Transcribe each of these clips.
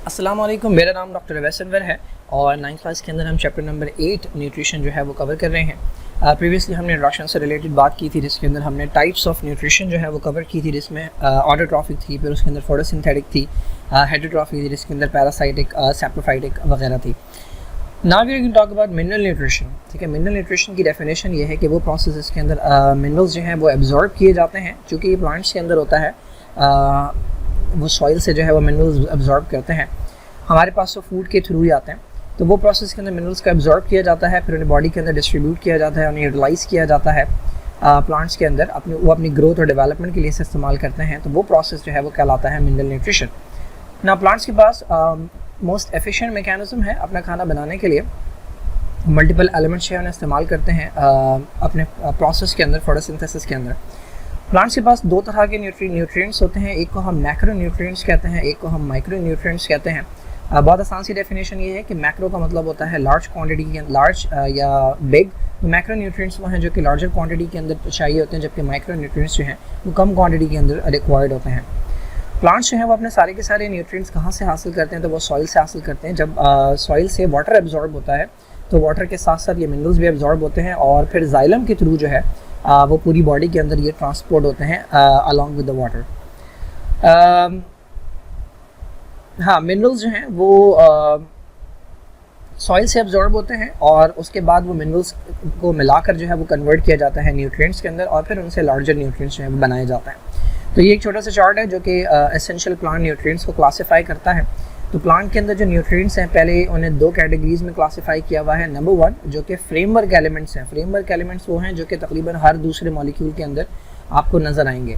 अस्सलाम वालेकुम, मेरा नाम डॉक्टर अवैस अनवर है और 9th क्लास के अंदर हम चैप्टर नंबर 8 न्यूट्रिशन जो है वो कवर कर रहे हैं। प्रीवियसली हमने इंट्रोडक्शन से रिलेटेड बात की थी, जिसके अंदर हमने टाइप्स ऑफ न्यूट्रिशन जो है वो कवर की थी, जिसमें ऑटोट्रॉफिक थी, फिर उसके अंदर फोटोसिंथेटिक थी, हेटरोट्रॉफिक थी, जिसके अंदर पैरासाइटिक, सैप्रोफाइटिक वगैरह थी। Now we can talk about mineral nutrition. ठीक है, मिनरल न्यूट्रिशन की डेफिनेशन ये है कि वो प्रोसेस इसके अंदर मिनरल्स जो हैं वो एब्जॉर्ब किए जाते हैं। चूँकि ये प्लांट्स के अंदर होता है, वो सॉइल से जो है वो मिनरल्स एब्जॉर्ब करते हैं, हमारे पास तो फूड के थ्रू ही आते हैं। तो वो प्रोसेस के अंदर मिनरल्स का एब्जॉर्ब किया जाता है, फिर उन्हें बॉडी के अंदर डिस्ट्रीब्यूट किया जाता है, उन्हें यूटिलाइज़ किया जाता है प्लांट्स के अंदर, वो अपनी ग्रोथ और डेवलपमेंट के लिए इस्तेमाल करते हैं। तो वो प्रोसेस जो है वो कहलाता है मिनरल न्यूट्रिशन। ना प्लांट्स के पास मोस्ट एफिशिएंट मैकेनिज्म है अपना खाना बनाने के लिए। मल्टीपल एलिमेंट्स जो है उन्हें इस्तेमाल करते हैं अपने प्रोसेस के अंदर, फोटोसिंथेसिस के अंदर। प्लांट्स के पास दो तरह के न्यूट्रिएंट्स होते हैं, एक को हम मैक्रो न्यूट्रिएंट्स कहते हैं, एक को हम माइक्रो न्यूट्रिएंट्स कहते हैं। बहुत आसान सी डेफिनेशन ये है कि मैक्रो का मतलब होता है लार्ज क्वांटिटी, लार्ज या बिग। मैक्रो न्यूट्रिएंट्स वो हैं जो कि लार्जर क्वांटिटी के अंदर चाहिए होते हैं, जबकि माइक्रो न्यूट्रिएंट्स जो हैं वो कम क्वांटिटी के अंदर रिक्वायर्ड होते हैं। प्लांट्स जो हैं वो अपने सारे के सारे न्यूट्रिएंट्स कहाँ से हासिल करते हैं? तो वो सॉइल से हासिल करते हैं। जब सॉइल से वाटर एब्जॉर्ब होता है तो वाटर के साथ साथ ये मिनरल्स भी एब्जॉर्ब होते हैं और फिर जाइलम के थ्रू जो है वो पूरी बॉडी के अंदर ये ट्रांसपोर्ट होते हैं अलॉन्ग विद द वाटर। हाँ, मिनरल्स जो हैं वो सॉइल से एब्जॉर्ब होते हैं और उसके बाद वो मिनरल्स को मिलाकर जो है वो कन्वर्ट किया जाता है न्यूट्रिएंट्स के अंदर और फिर उनसे लार्जर न्यूट्रिएंट्स जो है वो बनाए जाते हैं। तो ये एक छोटा सा चार्ट है जो कि एसेंशियल प्लांट न्यूट्रिएंट्स को क्लासीफाई करता है। तो प्लांट के अंदर जो न्यूट्रिएंट्स हैं, पहले उन्हें दो कैटेगरीज में क्लासीफाई किया हुआ है। नंबर 1 जो कि फ्रेमवर्क एलिमेंट्स हैं। फ्रेमवर्क एलिमेंट्स वो हैं जो कि तकरीबन हर दूसरे मॉलिक्यूल के अंदर आपको नज़र आएंगे।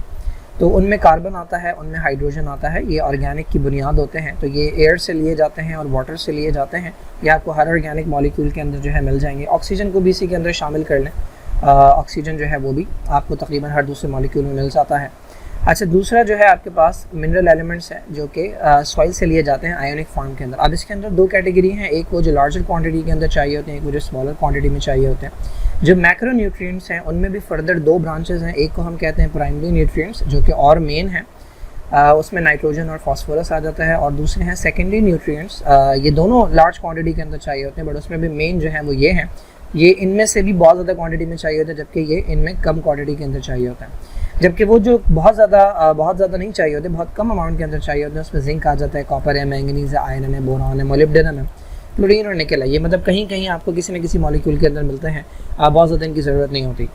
तो उनमें कार्बन आता है, उनमें हाइड्रोजन आता है, ये ऑर्गेनिक की बुनियाद होते हैं। तो ये एयर से लिए जाते हैं और वाटर से लिए जाते हैं। ये आपको हर ऑर्गेनिक मॉलिक्यूल के अंदर जो है मिल जाएंगे। ऑक्सीजन को भी इसी के अंदर शामिल कर लें, ऑक्सीजन जो है वो भी आपको तकरीबन हर दूसरे मॉलिक्यूल में मिल जाता है। अच्छा, दूसरा जो है आपके पास मिनरल एलिमेंट्स हैं जो कि सॉइल से लिए जाते हैं आयोनिक फॉर्म के अंदर। अब इसके अंदर दो कैटेगरी हैं, एक वो जो लार्जर क्वांटिटी के अंदर चाहिए होते हैं, एक वो जो स्मॉलर क्वांटिटी में चाहिए होते हैं। जो मैक्रो न्यूट्रिएंट्स हैं उनमें भी फर्दर दो ब्रांचेस हैं। एक को हम कहते हैं प्राइमरी न्यूट्रिएंट्स जो कि और मेन है, उसमें नाइट्रोजन और फास्फोरस आ जाता है, और दूसरे हैं सेकेंडरी न्यूट्रिएंट्स। ये दोनों लार्ज क्वांटिटी के अंदर चाहिए होते हैं, बट उसमें भी मेन जो है वो ये हैं। ये इनमें से भी बहुत ज़्यादा क्वांटिटी में चाहिए होता है, जबकि ये इनमें कम क्वांटिटी के अंदर चाहिए होता है। जबकि वो जो बहुत ज़्यादा नहीं चाहिए होते, बहुत कम अमाउंट के अंदर चाहिए होते हैं, उसमें जिंक आ जाता है, कॉपर है, मैंगनीज है, आयरन है, बोरॉन है, मोलिब्डेनम है, क्लोरीन और निकल है। ये मतलब कहीं कहीं आपको किसी न किसी मॉलिक्यूल के अंदर मिलते हैं, बहुत ज़्यादा इनकी ज़रूरत नहीं होती।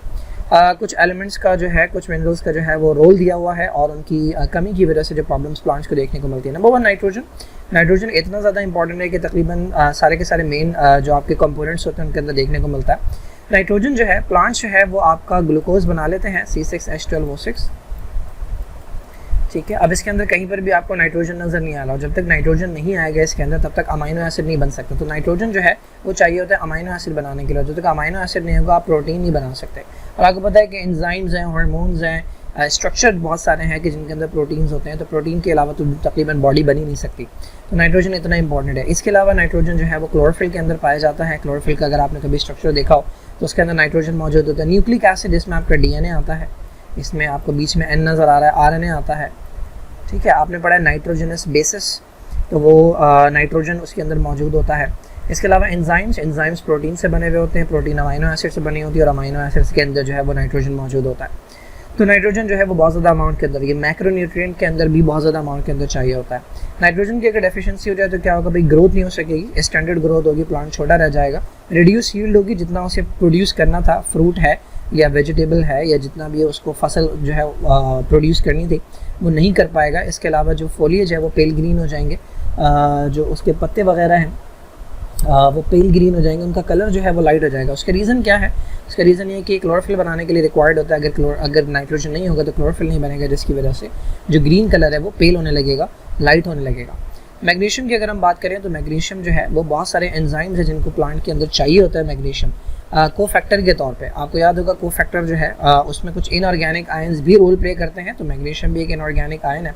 कुछ एलिमेंट्स का जो है, कुछ मिनरल्स का जो है वो रोल दिया हुआ है और उनकी कमी की वजह से जो प्रॉब्लम्स प्लांट्स को देखने को मिलती है। Number 1 nitrogen. नाइट्रोजन इतना ज़्यादा इंपॉर्टेंट है कि तकरीबन सारे के सारे मेन जो आपके कंपोनेंट्स होते हैं उनके अंदर देखने को मिलता है। नाइट्रोजन जो है, प्लांट्स जो है वो आपका ग्लूकोज बना लेते हैं, C6H12O6। ठीक है, अब इसके अंदर कहीं पर भी आपको नाइट्रोजन नज़र नहीं आ रहा, जब तक नाइट्रोजन नहीं आएगा इसके अंदर तब तक अमाइनो एसिड नहीं बन सकता। तो नाइट्रोजन जो है वो चाहिए होता है अमाइनो एसिड बनाने के लिए। जब तक अमाइनो एसिड नहीं होगा आप प्रोटीन नहीं बना सकते। और आपको पता है कि एंजाइम्स हैं, हार्मोन्स हैं, स्ट्रक्चर बहुत सारे हैं कि जिनके अंदर प्रोटीन्स होते हैं। तो प्रोटीन के अलावा तो तकरीबन बॉडी बनी नहीं सकती। तो नाइट्रोजन इतना इंपॉर्टेंट है। इसके अलावा नाइट्रोजन जो है वो क्लोरोफिल के अंदर पाया जाता है। क्लोरोफिल का अगर आपने कभी स्ट्रक्चर देखा हो तो उसके अंदर नाइट्रोजन मौजूद होता है। न्यूक्लिक एसिड, इसमें आपका DNA आता है, इसमें आपको बीच में N नज़र आ रहा है, RNA आता है। ठीक है, आपने पढ़ा है नाइट्रोजनस बेसिस, तो वो नाइट्रोजन उसके अंदर मौजूद होता है। इसके अलावा एंजाइम्स प्रोटीन से बने हुए होते हैं, प्रोटीन अमाइनो एसिड से बनी होती है और अमाइनो एसिड्स के अंदर जो है वो नाइट्रोजन मौजूद होता है। तो नाइट्रोजन जो है वो बहुत ज़्यादा अमाउंट के अंदर, ये मैक्रो न्यूट्रिएंट के अंदर भी बहुत ज़्यादा अमाउंट के अंदर चाहिए होता है। नाइट्रोजन की अगर डेफिशिएंसी हो जाए तो क्या होगा भाई, ग्रोथ नहीं हो सकेगी, स्टैंडर्ड ग्रोथ होगी, प्लांट छोटा रह जाएगा, रिड्यूस यील्ड होगी। जितना उसे प्रोड्यूस करना था, फ्रूट है या वेजिटेबल है या जितना भी उसको फसल जो है प्रोड्यूस करनी थी वो नहीं कर पाएगा। इसके अलावा जो फोलिएज है वो पेल ग्रीन हो जाएंगे, जो उसके पत्ते वगैरह हैं वो पेल ग्रीन हो जाएंगे, उनका कलर जो है वो लाइट हो जाएगा। उसका रीज़न क्या है? उसका रीज़न ये है कि क्लोरोफिल बनाने के लिए रिक्वायर्ड होता है। अगर नाइट्रोजन नहीं होगा तो क्लोरोफिल नहीं बनेगा, जिसकी वजह से जो ग्रीन कलर है वो पेल होने लगेगा, लाइट होने लगेगा। मैग्नीशियम की अगर हम बात करें तो मैग्नीशियम जो है वो बहुत सारे एंजाइम्स हैं जिनको प्लांट के अंदर चाहिए होता है। मैग्नीशियम को फैक्टर के तौर पे आपको याद होगा, को फैक्टर जो है उसमें कुछ इनऑर्गेनिक आयंस भी रोल प्ले करते हैं। तो मैग्नीशियम भी एक इनऑर्गेनिक आयन है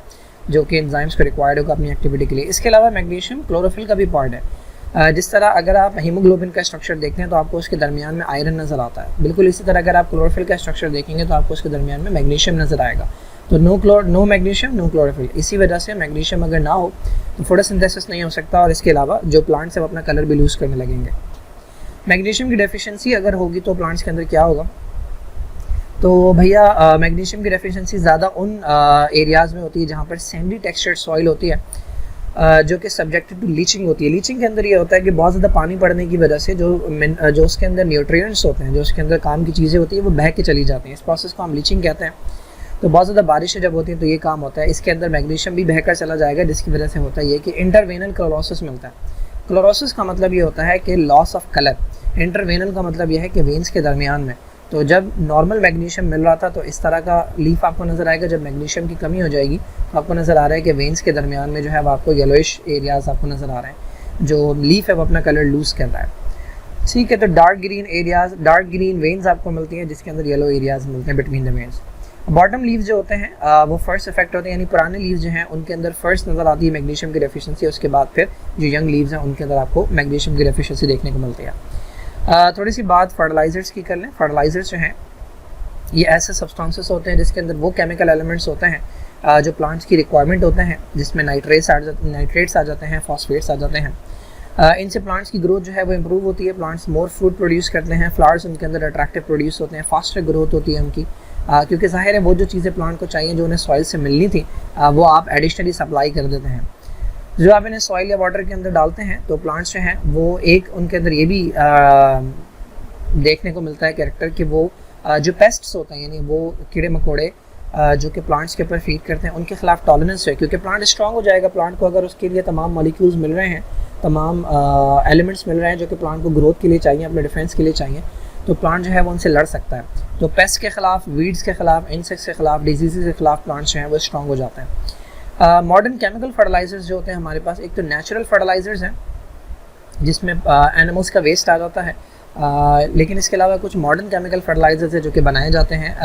जो कि एंजाइम्स को रिक्वायर्ड होगा अपनी एक्टिविटी के लिए। इसके अलावा मैग्नीशियम क्लोरोफिल का भी पार्ट है। जिस तरह अगर आप हीमोग्लोबिन का स्ट्रक्चर देखते हैं तो आपको उसके दरमियान में आयरन नज़र आता है, बिल्कुल इसी तरह अगर आप क्लोरोफिल का स्ट्रक्चर देखेंगे तो आपको उसके दरमियान में मैग्नीशियम नज़र आएगा। तो नो मैग्नीशियम नो क्लोरोफिल। इसी वजह से मैग्नीशियम अगर ना हो तो फोटोसिंथेसिस नहीं हो सकता, और इसके अलावा जो प्लांट्स है वो अपना कलर भी लूज़ करने लगेंगे। मैग्नीशियम की डेफिशिएंसी अगर होगी तो प्लांट्स के अंदर क्या होगा, तो भैया मैग्नीशियम की डेफिशिएंसी ज़्यादा उन एरियाज़ में होती है जहाँ पर सैंडी टेक्सचर्ड सॉइल होती है, जो कि सब्जेक्टेड टू लीचिंग होती है। लीचिंग के अंदर ये होता है कि बहुत ज़्यादा पानी पड़ने की वजह से जो उसके अंदर न्यूट्रिएंट्स होते हैं, जो उसके अंदर काम की चीज़ें होती हैं, वो बह के चली जाती हैं। इस प्रोसेस को हम लीचिंग कहते हैं। तो बहुत ज़्यादा बारिशें जब होती हैं तो ये काम होता है, इसके अंदर मैग्नीशियम भी बहकर चला जाएगा, जिसकी वजह से होता है ये कि इंटरवेनल क्लोरोसिस मिलता है। क्लोरोसिस का मतलब ये होता है कि लॉस ऑफ कलर, इंटरवेनल का मतलब ये है कि वेन्स के दरमियान में। तो जब नॉर्मल मैग्नीशियम मिल रहा था तो इस तरह का लीफ आपको नज़र आएगा, जब मैग्नीशियम की कमी हो जाएगी तो आपको नज़र आ रहा है कि वेन्स के दरमियान में जो है वो आपको येलोइश एरियाज़ आपको नज़र आ रहे हैं, जो लीफ है वो अपना कलर लूज़ कर रहा है। ठीक है, तो dark green areas, dark green veins आपको मिलती हैं जिसके अंदर येलो एरियाज़ मिलते हैं between the veins. Bottom leaves जो होते हैं वो फर्स्ट इफेक्ट होते हैं, यानी पुराने लीव्स जो हैं उनके अंदर फर्स्ट नज़र आती है मैग्नीशियम की डेफिशिएंसी, उसके बाद फिर जो यंग लीव्स हैं उनके अंदर आपको मैग्नीशियम की डेफिशिएंसी देखने को मिलती है। थोड़ी सी बात फर्टिलाइज़र्स की कर लें। फर्टिलाइज़र्स जो हैं ये ऐसे सब्सटेंसेस होते हैं जिसके अंदर वो केमिकल एलिमेंट्स होते हैं जो प्लांट्स की रिक्वायरमेंट होते हैं, जिसमें नाइट्रेट्स आ जाते हैं, फॉस्फेट्स आ जाते हैं। इनसे प्लांट्स की ग्रोथ जो है वो इम्प्रूव होती है, प्लांट्स मोर फ्रूट प्रोड्यूस करते हैं, फ्लावर्स उनके अंदर अट्रैक्टिव प्रोड्यूस होते हैं, फास्टर ग्रोथ होती है उनकी, क्योंकि ज़ाहिर है वो जो चीज़ें प्लांट को चाहिए जो उन्हें सॉइल से मिलनी थी वो आप एडिशनली सप्लाई कर देते हैं। जो आप इन्हें सॉइल या वाटर के अंदर डालते हैं तो प्लांट्स जो हैं वो एक उनके अंदर ये भी देखने को मिलता है कैरेक्टर कि वो जो पेस्ट्स होते हैं, यानी वो कीड़े मकोड़े जो कि प्लांट्स के ऊपर फीड करते हैं, उनके खिलाफ टॉलरेंस है, क्योंकि प्लांट स्ट्रांग हो जाएगा। प्लांट को अगर उसके लिए तमाम मॉलिक्यूल्स मिल रहे हैं, तमाम एलिमेंट्स मिल रहे हैं जो कि प्लांट को ग्रोथ के लिए चाहिए, अपने डिफेंस के लिए चाहिए, तो प्लांट जो है वो उनसे लड़ सकता है। तो पेस्ट के खिलाफ, वीड्स के खिलाफ, इंसेक्ट्स के खिलाफ, डिजीज़ के खिलाफ प्लांट्स जो हैं वो स्ट्रांग हो जाते हैं। मॉडर्न केमिकल फर्टिलाइजर्स जो होते हैं हमारे पास, एक तो नेचुरल फर्टिलाइजर्स हैं जिसमें एनिमल्स का वेस्ट आ जाता है, लेकिन इसके अलावा कुछ मॉडर्न केमिकल फर्टिलाइजर्स हैं जो कि बनाए जाते हैं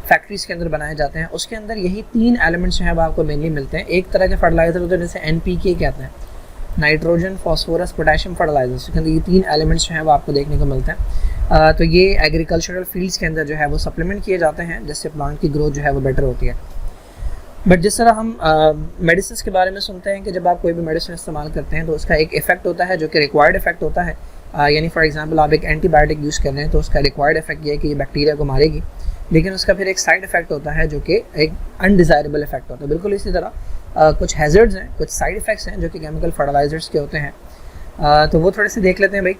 फैक्ट्रीज़ के अंदर बनाए जाते हैं। उसके अंदर यही 3 एलिमेंट्स जो हैं वो आपको मेनली मिलते हैं। एक तरह के फर्टिलाइजर होते हैं जिसे NPK कहते हैं, नाइट्रोजन, फॉस्फोरस, पोटेशियम फर्टिलाइजर्स। उसके अंदर ये 3 एलिमेंट्स जो हैं वो आपको देखने को मिलते हैं। तो ये एग्रीकल्चरल फील्ड्स के अंदर जो है वो सप्लीमेंट किए जाते हैं, जिससे प्लांट की ग्रोथ जो है वो बेटर होती है। बट जिस तरह हम मेडिसिन के बारे में सुनते हैं कि जब आप कोई भी मेडिसिन इस्तेमाल करते हैं तो उसका एक इफ़ेक्ट होता है जो कि रिक्वायर्ड इफ़ेक्ट होता है, यानी फॉर एग्जांपल आप एक एंटीबायोटिक यूज़ कर रहे हैं तो उसका रिक्वायर्ड इफ़ेक्ट ये है कि ये बैक्टीरिया को मारेगी, लेकिन उसका फिर एक साइड इफ़ेक्ट होता है जो कि एक अनडिज़ायरेबल इफ़ेक्ट होता है। बिल्कुल इसी तरह कुछ हैज़र्ड्स हैं, कुछ साइड इफ़ेक्ट्स हैं जो कि केमिकल फर्टिलाइजर्स के होते हैं। तो वो थोड़े से देख लेते हैं भाई।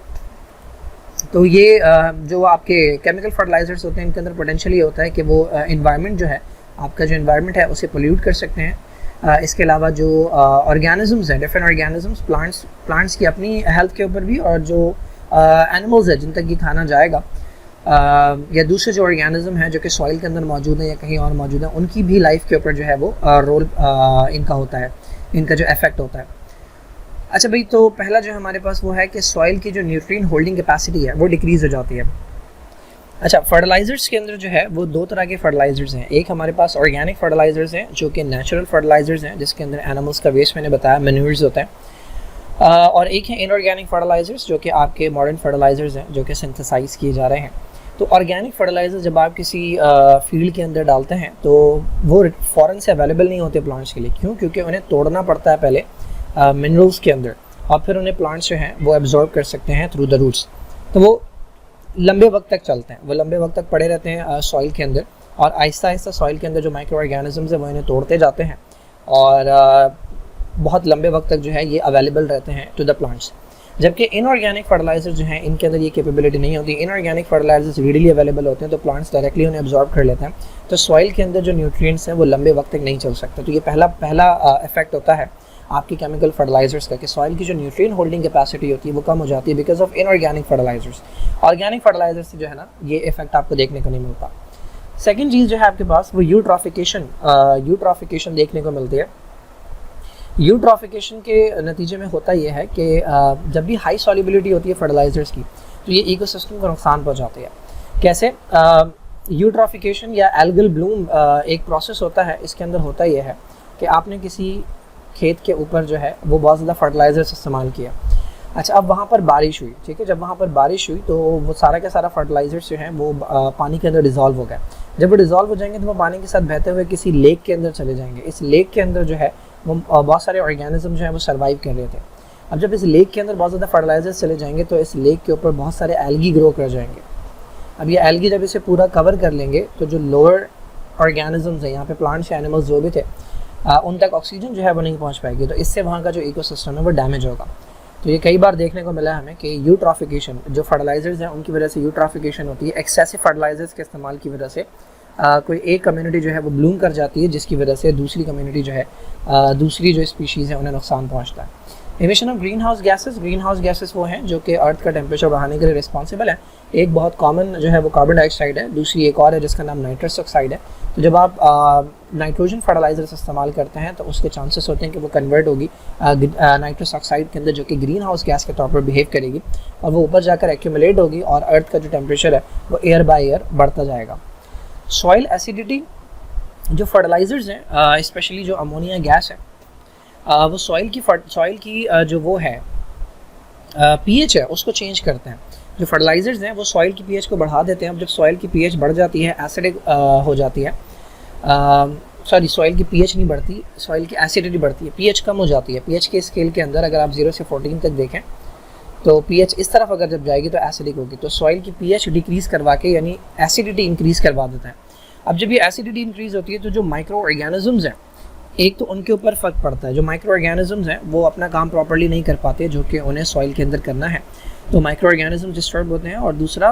तो ये जो आपके केमिकल फर्टिलाइजर्स होते हैं इनके अंदर पोटेंशियल ये होता है कि वो एनवायरनमेंट जो है, आपका जो एनवायरनमेंट है उसे पोल्यूट कर सकते हैं। इसके अलावा जो ऑर्गेनिजम्स हैं, डिफरेंट ऑर्गेनिजम्स, प्लांट्स की अपनी हेल्थ के ऊपर भी, और जो एनिमल्स है जिन तक ये खाना जाएगा, या दूसरे जो ऑर्गेनिज्म हैं जो कि सॉइल के अंदर मौजूद हैं या कहीं और मौजूद हैं, उनकी भी लाइफ के ऊपर जो है वो रोल इनका होता है, इनका जो इफेक्ट होता है। अच्छा भाई, तो पहला जो हमारे पास वो है कि सॉइल की जो न्यूट्रिएंट होल्डिंग कैपेसिटी है वो डिक्रीज़ हो जाती है। अच्छा, फर्टिलाइज़र्स के अंदर जो है वो 2 तरह के फर्टिलाइज़र्स हैं। एक हमारे पास ऑर्गेनिक फर्टिलाइज़र्स हैं जो कि नेचुरल फर्टिलाइज़र्स हैं, जिसके अंदर एनिमल्स का वेस्ट मैंने बताया, मैन्यूर्स होता है। और एक है इनऑर्गेनिक फर्टिलाइज़र्स जो कि आपके मॉडर्न फर्टिलाइज़र्स हैं जो कि सिंथेसाइज़ किए जा रहे हैं। तो ऑर्गेनिक फर्टिलाइज़र जब आप किसी फील्ड के अंदर डालते हैं तो वो फ़ौरन से अवेलेबल नहीं होते प्लांट्स के लिए। क्यों? क्योंकि उन्हें तोड़ना पड़ता है पहले मिनरल्स के अंदर, और फिर उन्हें प्लांट्स जो हैं वो एब्जॉर्ब कर सकते हैं थ्रू द रूट्स। तो वो लंबे वक्त तक चलते हैं, वो लंबे वक्त तक पड़े रहते हैं सॉइल के अंदर, और आहिस्ता आहिस्ता सॉइल के अंदर जो माइक्रो ऑर्गेनिजम्स हैं वो इन्हें तोड़ते जाते हैं, और बहुत लंबे वक्त तक जो है ये अवेलेबल रहते हैं टू द प्लांट्स। जबकि इनऑर्गेनिक फर्टिलाइजर जो हैं इनके अंदर ये कैपेबिलिटी नहीं होती। इनऑर्गेनिक फर्टिलाइजर्स रीडली अवेलेबल होते हैं तो प्लांट्स डायरेक्टली उन्हें एब्जॉर्ब कर लेते हैं, तो सॉइल के अंदर जो न्यूट्रिएंट्स हैं वो लंबे वक्त तक नहीं चल सकते। तो ये पहला इफेक्ट होता है आपकी केमिकल फर्टिलाइजर्स का, कि सॉइल की जो न्यूट्रिएंट होल्डिंग कैपेसिटी होती है वो कम हो जाती है because of inorganic fertilisers. Organic fertiliser से जो है ना ये इफेक्ट आपको देखने को नहीं मिलता। सेकेंड चीज़ जो है आपके पास वो यूट्रॉफिकेशन देखने को मिलती है। यूट्रॉफिकेशन के नतीजे में होता यह है कि जब भी हाई सॉल्युबिलिटी होती है फर्टिलाइजर्स की तो ये इकोसिस्टम को नुकसान पहुंचाती है। कैसे? यूट्रॉफिकेशन या एल्गल ब्लूम एक प्रोसेस होता है। इसके अंदर होता यह है कि आपने किसी खेत के ऊपर जो है वो बहुत ज़्यादा फर्टिलाइजर्स इस्तेमाल किया। अच्छा, अब वहाँ पर बारिश हुई, ठीक है। जब वहाँ पर बारिश हुई तो वो सारा का सारा फर्टिलाइजर्स जो हैं वो पानी के अंदर डिज़ोल्व हो गए। जब वो डिज़ोल्व हो जाएंगे तो वो पानी के साथ बहते हुए किसी लेक के अंदर चले जाएंगे। इस लेक के अंदर जो है वो बहुत सारे ऑर्गेनिज्म जो है वो सर्वाइव कर रहे थे। अब जब इस लेक के अंदर बहुत ज़्यादा फर्टिलाइजर्स चले जाएंगे तो इस लेक के ऊपर बहुत सारे एल्गी ग्रो कर जाएंगे। अब ये एल्गी जब इसे पूरा कवर कर लेंगे तो जो लोअर ऑर्गेनिजम्स हैं, यहाँ पे प्लांट्स या एनिमल्स जो भी थे, उन तक ऑक्सीजन जो है वो नहीं पहुँच पाएगी, तो इससे वहाँ का जो इकोसिस्टम है वो डैमेज होगा। तो ये कई बार देखने को मिला हमें कि यूट्रॉफिकेशन, जो फर्टिलाइजर्स हैं उनकी वजह से यूट्रॉफिकेशन होती है, एक्सेसिव फर्टिलाइजर्स के इस्तेमाल की वजह से कोई एक कम्युनिटी जो है वो ब्लूम कर जाती है, जिसकी वजह से दूसरी कम्युनिटी जो है, दूसरी जो स्पीशीज़ है उन्हें नुकसान पहुँचता है। Emission of green house gases वो हैं जो कि अर्थ का टेम्परेचर बढ़ाने के लिए रिस्पॉन्सिबल है। एक बहुत कॉमन जो है वो कार्बन डाइऑक्साइड है, दूसरी एक और है जिसका नाम नाइट्रस ऑक्साइड है। तो जब आप नाइट्रोजन फर्टिलाइजर्स इस्तेमाल करते हैं तो उसके चांसेस होते हैं कि वो कन्वर्ट होगी नाइट्रस ऑक्साइड के अंदर, जो कि ग्रीन हाउस गैस के तौर पर बिहेव करेगी और वो ऊपर जाकर एक्यूमुलेट होगी और अर्थ का जो टेम्परेचर है वो एयर बाय एयर बढ़ता जाएगा। सॉइल एसिडिटी, जो फर्टिलाइजर्स हैं स्पेशली जो अमोनिया गैस है, वो सॉइल की जो वो है पीएच है उसको चेंज करते हैं। जो फर्टिलाइजर्स हैं वो सॉइल की पीएच को बढ़ा देते हैं। अब जब सॉइल की पीएच बढ़ जाती है, एसिडिक हो जाती है, सॉइल की पीएच नहीं बढ़ती, सॉइल की एसिडिटी बढ़ती है, पीएच कम हो जाती है। पीएच के स्केल के अंदर अगर आप 0 से 14 तक देखें तो पीएच इस तरफ अगर जब जाएगी तो एसिडिक होगी, तो सॉइल की पीएच डिक्रीज़ करवा के यानी एसिडिटी इंक्रीज़ करवा देता है। अब जब ये एसिडिटी इंक्रीज़ होती है तो जो माइक्रो ऑर्गेनिजम्स हैं, एक तो उनके ऊपर फ़र्क पड़ता है। जो माइक्रो ऑर्गेनिजम्स हैं वो अपना काम प्रॉपर्ली नहीं कर पाते जो कि उन्हें सॉइल के अंदर करना है, तो माइक्रो ऑर्गेनिजम डिस्टर्ब होते हैं। और दूसरा,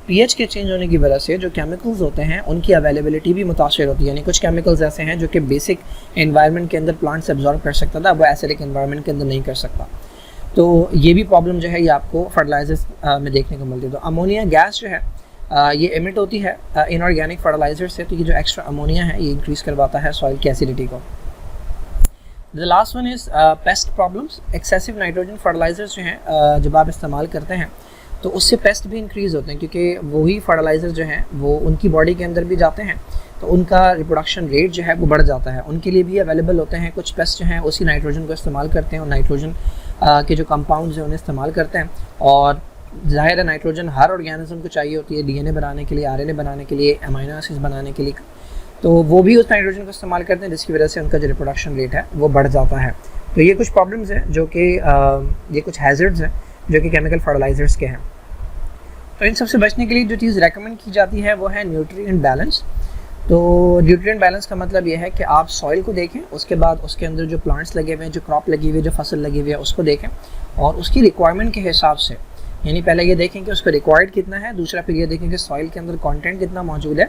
पीएच के चेंज होने की वजह से जो केमिकल्स होते हैं उनकी अवेलेबिलिटी भी मुतासर होती है। यानी कुछ केमिकल्स ऐसे हैं जो कि बेसिक एनवायरनमेंट के अंदर प्लांट्स एब्जॉर्ब कर सकता था, वो एसिडिक एनवायरनमेंट के अंदर नहीं कर सकता। तो ये भी प्रॉब्लम जो है ये आपको फर्टिलाइजर्स में देखने को मिलती है। तो अमोनिया गैस जो है ये एमिट होती है इनऑर्गेनिक फर्टिलाइजर से, तो ये जो एक्स्ट्रा अमोनिया है ये इंक्रीज़ करवाता है सॉइल की एसिडिटी को। The last one is pest problems. Excessive nitrogen fertilizers जो हैं जब आप इस्तेमाल करते हैं तो उससे पेस्ट भी इंक्रीज़ होते हैं, क्योंकि वही फर्टिलाइजर जो हैं वो उनकी बॉडी के अंदर भी जाते हैं तो उनका रिप्रोडक्शन रेट जो है वो बढ़ जाता है। उनके लिए भी अवेलेबल होते हैं कुछ पेस्ट जो हैं, उसी नाइट्रोजन को इस्तेमाल करते हैं और नाइट्रोजन के जो कंपाउंड्स हैं उन्हें इस्तेमाल करते हैं। और ज़ाहिर है नाइट्रोजन हर ऑर्गेनिज्म को चाहिए होती है डीएनए बनाने के लिए, आरएनए बनाने के लिए, अमीनो एसिड्स बनाने के लिए, तो वो भी उस नाइट्रोजन को इस्तेमाल करते हैं, जिसकी वजह से उनका जो रिप्रोडक्शन रेट है वो बढ़ जाता है। तो ये कुछ प्रॉब्लम्स हैं जो कि ये कुछ हैज़र्ड्स हैं जो कि केमिकल फर्टिलाइजर्स के हैं। तो इन सबसे बचने के लिए जो चीज़ रेकमेंड की जाती है वो है न्यूट्रिएंट बैलेंस। तो न्यूट्रिएंट बैलेंस का मतलब ये है कि आप सॉइल को देखें, उसके बाद उसके अंदर जो प्लांट्स लगे हुए हैं, जो क्रॉप लगी हुई है, जो फसल लगी हुई है उसको देखें और उसकी रिक्वायरमेंट के हिसाब से, यानी पहले ये देखें कि उसको रिक्वायर्ड कितना है, दूसरा फिर ये देखें कि सॉइल के अंदर कंटेंट कितना मौजूद है,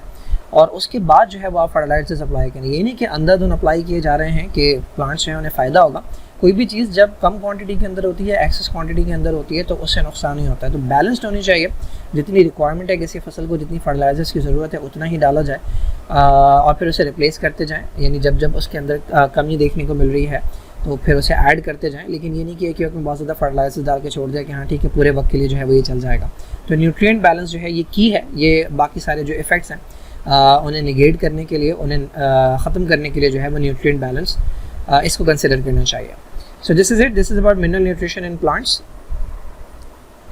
और उसके बाद जो है वो आप फर्टिलाइजर्स अप्लाई करें। ये नहीं कि अंधाधुंध अप्लाई किए जा रहे हैं कि प्लांट्स जो हैं उन्हें फ़ायदा होगा। कोई भी चीज़ जब कम क्वांटिटी के अंदर होती है, एक्सेस क्वांटिटी के अंदर होती है, तो उससे नुकसान नहीं होता है। तो बैलेंस्ड होनी चाहिए, जितनी रिक्वायरमेंट है किसी फसल को, जितनी फर्टिलाइजर्स की ज़रूरत है उतना ही डाला जाए और फिर उसे रिप्लेस करते जाएँ। यानी जब जब उसके अंदर कमी देखने को मिल रही है तो फिर उसे ऐड करते जाएं, लेकिन ये नहीं कि एक ही वक्त में बहुत ज़्यादा फर्टिलाइजर्स डाल के छोड़ दिया कि हाँ ठीक है पूरे वक्त के लिए जो है वो ये चल जाएगा। तो न्यूट्रिएंट बैलेंस जो है ये की है, ये बाकी सारे जो इफ़ेक्ट्स हैं उन्हें निगेट करने के लिए, उन्हें ख़त्म करने के लिए जो है वो न्यूट्रिएंट बैलेंस इसको कंसिडर करना चाहिए। So this is it, this is about mineral nutrition in plants.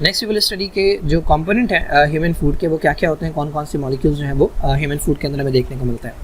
Next we will study के जो कंपोनेंट हैं ह्यूमन फूड के वो क्या क्या होते हैं, कौन कौन से मॉलिक्यूल्स जो हैं वो ह्यूमन फूड के अंदर हमें देखने को मिलते हैं।